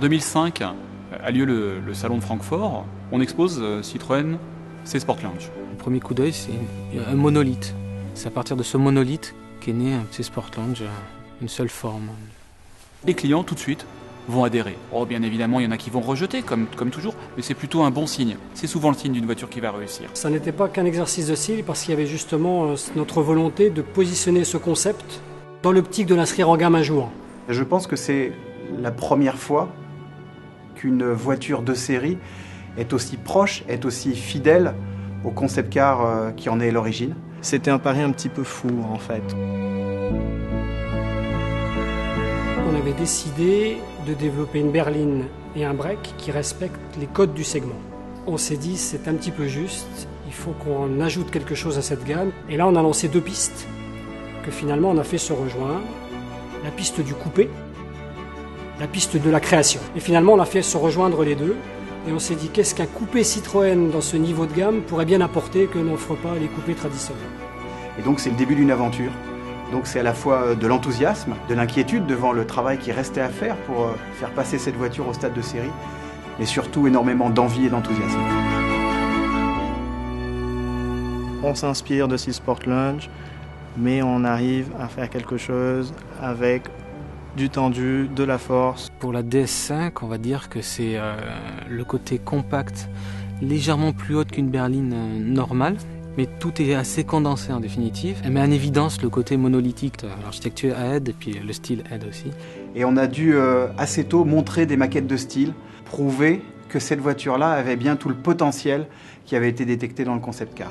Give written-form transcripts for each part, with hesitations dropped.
2005 a lieu le salon de Francfort. On expose Citroën C-Sport Lounge. Le premier coup d'œil, c'est un monolithe. C'est à partir de ce monolithe qu'est né un C-Sport Lounge, une seule forme. Les clients, tout de suite, vont adhérer. Oh, bien évidemment, il y en a qui vont rejeter, comme toujours, mais c'est plutôt un bon signe. C'est souvent le signe d'une voiture qui va réussir. Ça n'était pas qu'un exercice de style, parce qu'il y avait justement notre volonté de positionner ce concept dans l'optique de l'inscrire en gamme un jour. Je pense que c'est la première fois qu'une voiture de série est aussi proche, est aussi fidèle au concept car qui en est l'origine. C'était un pari un petit peu fou en fait. On avait décidé de développer une berline et un break qui respectent les codes du segment. On s'est dit c'est un petit peu juste, il faut qu'on ajoute quelque chose à cette gamme. Et là on a lancé 2 pistes que finalement on a fait se rejoindre. La piste du coupé, la piste de la création. Et finalement on a fait se rejoindre les deux. Et on s'est dit qu'est-ce qu'un coupé Citroën dans ce niveau de gamme pourrait bien apporter que n'offrent pas les coupés traditionnels. Et donc c'est le début d'une aventure. Donc c'est à la fois de l'enthousiasme, de l'inquiétude devant le travail qui restait à faire pour faire passer cette voiture au stade de série, mais surtout énormément d'envie et d'enthousiasme. On s'inspire de C-Sport Lounge, mais on arrive à faire quelque chose avec du tendu, de la force. Pour la DS5, on va dire que c'est le côté compact, légèrement plus haute qu'une berline normale. Mais tout est assez condensé en définitive. Elle met en évidence le côté monolithique. L'architecture aide et puis le style aide aussi. Et on a dû assez tôt montrer des maquettes de style, prouver que cette voiture-là avait bien tout le potentiel qui avait été détecté dans le concept car.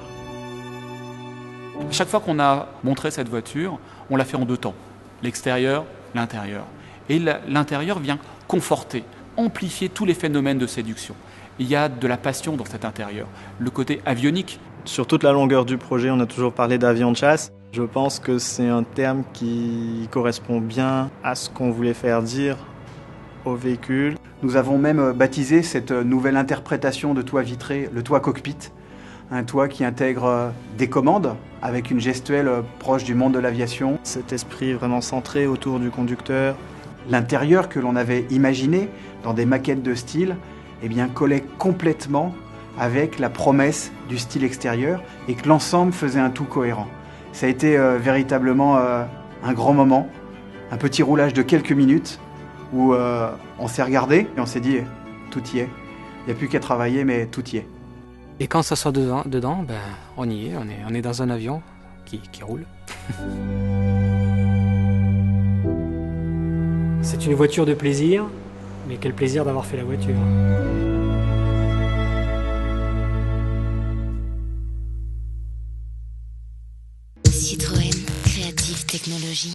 Chaque fois qu'on a montré cette voiture, on l'a fait en 2 temps. L'extérieur, l'intérieur. Et l'intérieur vient conforter, amplifier tous les phénomènes de séduction. Il y a de la passion dans cet intérieur. Le côté avionique. Sur toute la longueur du projet, on a toujours parlé d'avion de chasse. Je pense que c'est un terme qui correspond bien à ce qu'on voulait faire dire au véhicule. Nous avons même baptisé cette nouvelle interprétation de toit vitré, le toit cockpit. Un toit qui intègre des commandes avec une gestuelle proche du monde de l'aviation. Cet esprit vraiment centré autour du conducteur. L'intérieur que l'on avait imaginé dans des maquettes de style eh bien, collait complètement avec la promesse du style extérieur et que l'ensemble faisait un tout cohérent. Ça a été véritablement un grand moment, un petit roulage de quelques minutes où on s'est regardé et on s'est dit tout y est. Il n'y a plus qu'à travailler mais tout y est. Et quand ça sort dedans ben, on y est, on est dans un avion qui roule. C'est une voiture de plaisir, mais quel plaisir d'avoir fait la voiture. Citroën, créative technologie.